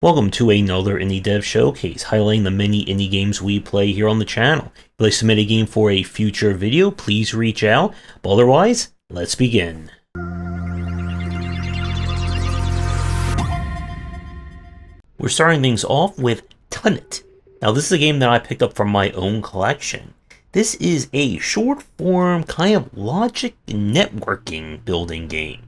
Welcome to another Indie Dev Showcase, highlighting the many indie games we play here on the channel. If you'd like to submit a game for a future video, please reach out. But otherwise, let's begin. We're starting things off with Tunnet. Now this is a game that I picked up from my own collection. This is a short-form kind of logic networking building game.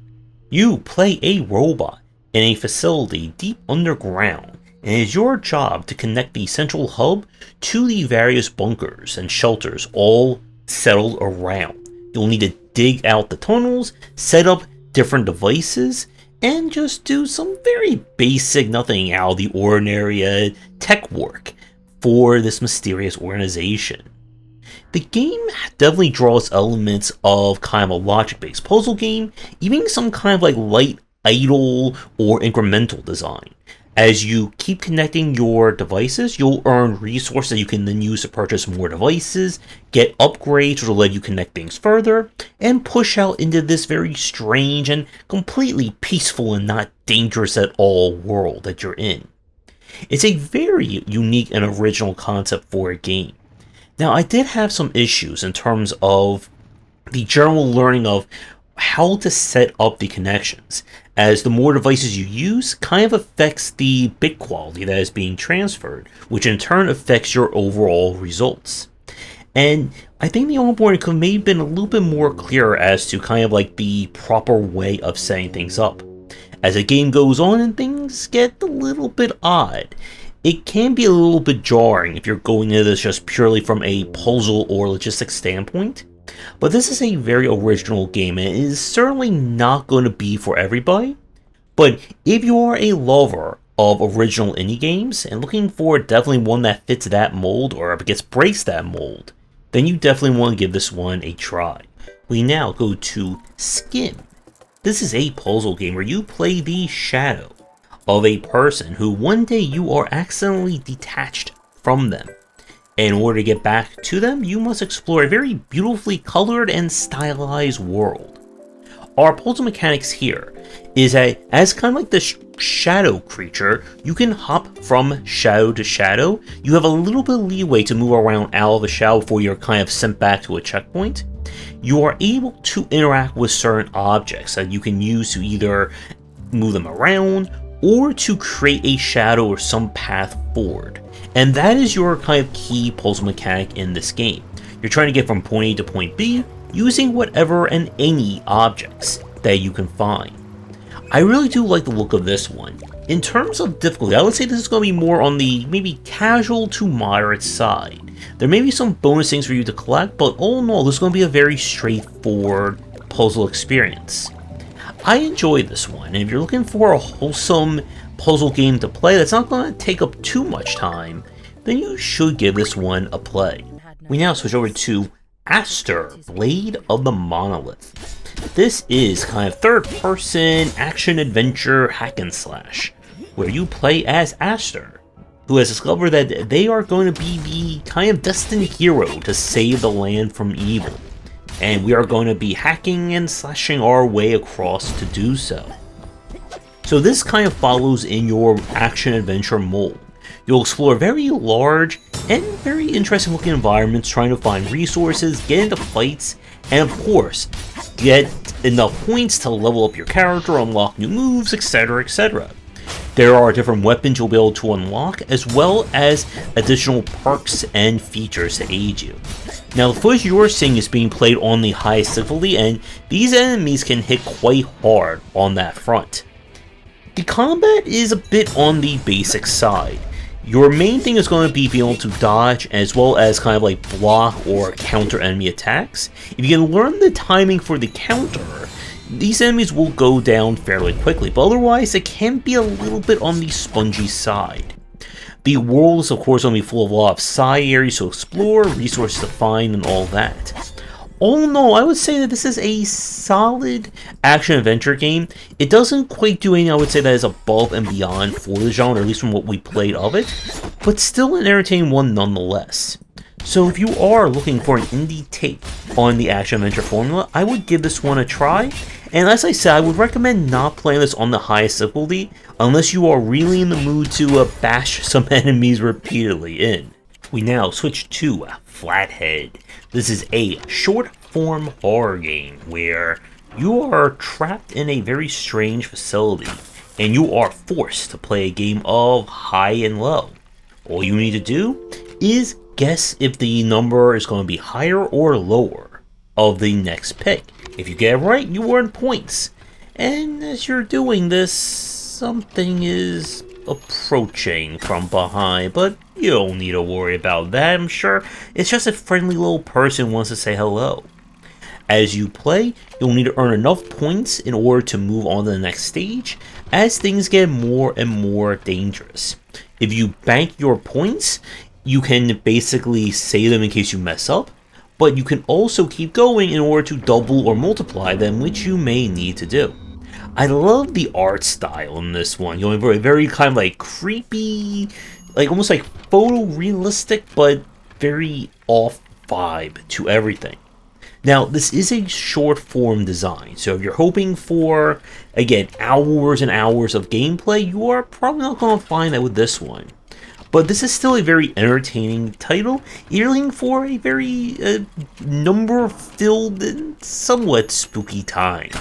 You play a robot in a facility deep underground, and it is your job to connect the central hub to the various bunkers and shelters all settled around. You'll need to dig out the tunnels, set up different devices, and just do some very basic, nothing out of the ordinary tech work for this mysterious organization. The game definitely draws elements of kind of a logic-based puzzle game, even some kind of like light idle or incremental design. As you keep connecting your devices, you'll earn resources that you can then use to purchase more devices, get upgrades which will let you connect things further, and push out into this very strange and completely peaceful and not dangerous at all world that you're in. It's a very unique and original concept for a game. Now, I did have some issues in terms of the general learning of how to set up the connections, as the more devices you use kind of affects the bit quality that is being transferred, which in turn affects your overall results. And I think the onboarding could maybe been a little bit more clear as to kind of like the proper way of setting things up. As the game goes on and things get a little bit odd, it can be a little bit jarring if you're going into this just purely from a puzzle or logistics standpoint. But this is a very original game, and it is certainly not going to be for everybody. But if you are a lover of original indie games and looking for definitely one that fits that mold, or I guess breaks that mold, then you definitely want to give this one a try. We now go to Schim. This is a puzzle game where you play the shadow of a person who one day you are accidentally detached from them. In order to get back to them, you must explore a very beautifully colored and stylized world. Our puzzle mechanics here is that, as kind of like the shadow creature, you can hop from shadow to shadow. You have a little bit of leeway to move around out of the shadow before you're kind of sent back to a checkpoint. You are able to interact with certain objects that you can use to either move them around or to create a shadow or some path forward. And that is your kind of key puzzle mechanic in this game. You're trying to get from point A to point B using whatever and any objects that you can find. I really do like the look of this one. In terms of difficulty, I would say this is going to be more on the maybe casual to moderate side. There may be some bonus things for you to collect, but all in all, this is going to be a very straightforward puzzle experience. I enjoyed this one, and if you're looking for a wholesome puzzle game to play that's not going to take up too much time, then you should give this one a play. We now switch over to Astor, Blade of the Monolith. This is kind of third-person action-adventure hack-and-slash, where you play as Astor, who has discovered that they are going to be the kind of destined hero to save the land from evil. And we are going to be hacking and slashing our way across to do so. So this kind of follows in your action-adventure mold. You'll explore very large and very interesting looking environments, trying to find resources, get into fights, and of course, get enough points to level up your character, unlock new moves, etc, etc. There are different weapons you'll be able to unlock, as well as additional perks and features to aid you. Now, the footage you're seeing is being played on the highest difficulty, and these enemies can hit quite hard on that front. The combat is a bit on the basic side. Your main thing is going to be being able to dodge, as well as kind of like block or counter enemy attacks. If you can learn the timing for the counter, these enemies will go down fairly quickly, but otherwise it can be a little bit on the spongy side. The world is of course going to be full of a lot of side areas to explore, resources to find, and all that. All in all, I would say that this is a solid action-adventure game. It doesn't quite do anything I would say that is above and beyond for the genre, at least from what we played of it, but still an entertaining one nonetheless. So if you are looking for an indie take on the action-adventure formula, I would give this one a try. And as I said, I would recommend not playing this on the highest difficulty unless you are really in the mood to bash some enemies repeatedly in. We now switch to Flathead. This is a short-form horror game where you are trapped in a very strange facility and you are forced to play a game of high and low. All you need to do is guess if the number is going to be higher or lower of the next pick. If you get it right, you earn points. And as you're doing this, something is approaching from behind, but you don't need to worry about that, I'm sure. It's just a friendly little person who wants to say hello. As you play, you'll need to earn enough points in order to move on to the next stage, as things get more and more dangerous. If you bank your points, you can basically save them in case you mess up, but you can also keep going in order to double or multiply them, which you may need to do. I love the art style in this one, going for a very kind of like creepy, like almost like photorealistic, but very off vibe to everything. Now, this is a short form design, so if you're hoping for, again, hours and hours of gameplay, you are probably not going to find that with this one. But this is still a very entertaining title, you're looking for a very number-filled and somewhat spooky time.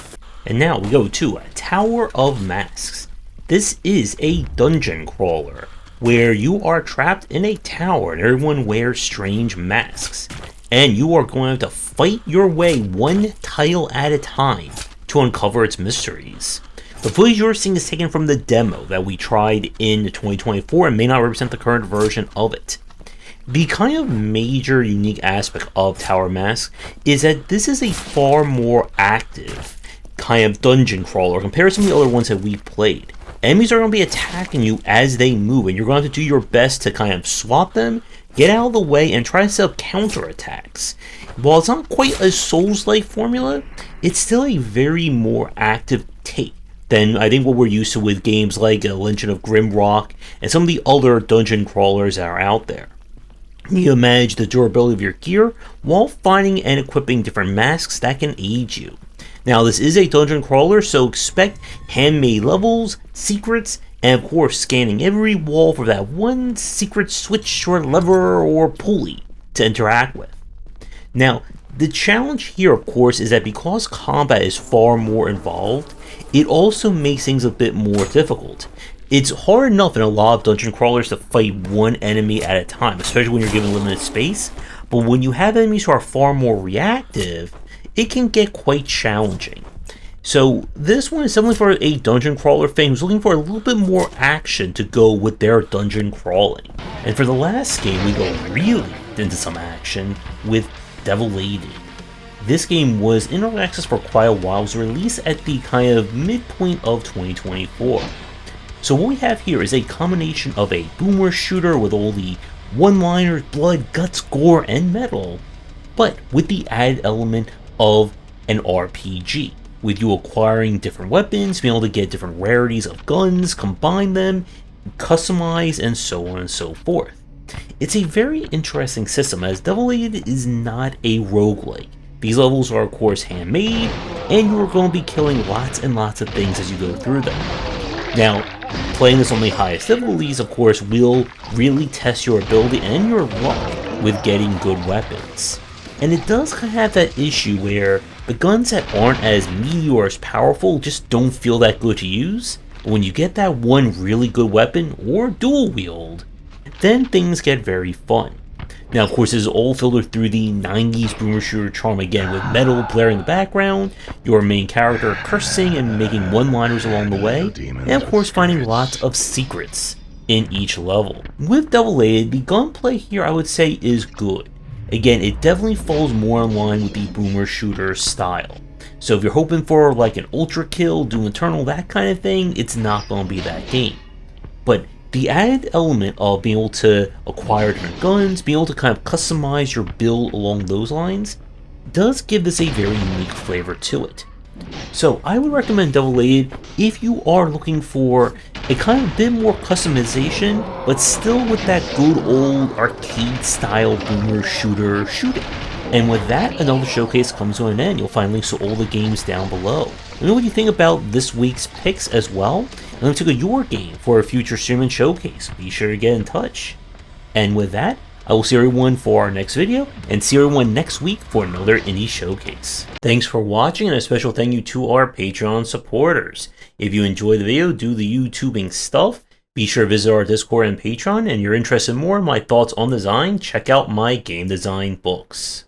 And now we go to Tower of Masks. This is a dungeon crawler, where you are trapped in a tower and everyone wears strange masks. And you are going to fight your way one tile at a time to uncover its mysteries. The footage you're seeing is taken from the demo that we tried in 2024 and may not represent the current version of it. The kind of major unique aspect of Tower Mask is that this is a far more active kind of dungeon crawler compared to some of the other ones that we've played. Enemies are going to be attacking you as they move, and you're going to have to do your best to kind of swat them, get out of the way, and try to set up counterattacks. While it's not quite a Souls-like formula, it's still a very more active take than I think what we're used to with games like Legend of Grimrock and some of the other dungeon crawlers that are out there. You manage the durability of your gear while finding and equipping different masks that can aid you. Now, this is a dungeon crawler, so expect handmade levels, secrets, and of course scanning every wall for that one secret switch or lever or pulley to interact with. Now, the challenge here, of course, is that because combat is far more involved, it also makes things a bit more difficult. It's hard enough in a lot of dungeon crawlers to fight one enemy at a time, especially when you're given limited space, but when you have enemies who are far more reactive, it can get quite challenging. So this one is definitely for a dungeon crawler fan who's looking for a little bit more action to go with their dungeon crawling. And for the last game, we go really into some action with Devilated. This game was in early access for quite a while. It was released at the kind of midpoint of 2024. So what we have here is a combination of a boomer shooter with all the one-liners, blood, guts, gore, and metal, but with the added element of an RPG, with you acquiring different weapons, being able to get different rarities of guns, combine them, customize, and so on and so forth. It's a very interesting system, as Devilated is not a roguelike. These levels are of course handmade, and you are going to be killing lots and lots of things as you go through them. Now, playing this on the highest difficulties, of course, will really test your ability and your luck with getting good weapons. And it does kind of have that issue where the guns that aren't as meaty or as powerful just don't feel that good to use, but when you get that one really good weapon, or dual wield, then things get very fun. Now, of course, this is all filtered through the 90s boomer shooter charm again, with metal blaring in the background, your main character cursing and making one-liners along the way, and of course finding lots of secrets in each level. With Devilated, the gunplay here I would say is good. Again, it definitely falls more in line with the boomer shooter style. So if you're hoping for like an ultra kill, Doom Eternal, that kind of thing, it's not going to be that game. But the added element of being able to acquire different guns, being able to kind of customize your build along those lines, does give this a very unique flavor to it. So I would recommend Devilated if you are looking for a kind of bit more customization, but still with that good old arcade style boomer shooter shooting. And with that, another showcase comes to an end. You'll find links to all the games down below. Let me know what you think about this week's picks as well, and let me take a your game for a future stream and showcase. Be sure to get in touch. And with that, I will see everyone for our next video, and see everyone next week for another indie showcase. Thanks for watching, and a special thank you to our Patreon supporters. If you enjoyed the video, do the YouTubing stuff, be sure to visit our Discord and Patreon, and if you're interested in more in my thoughts on design, check out my game design books.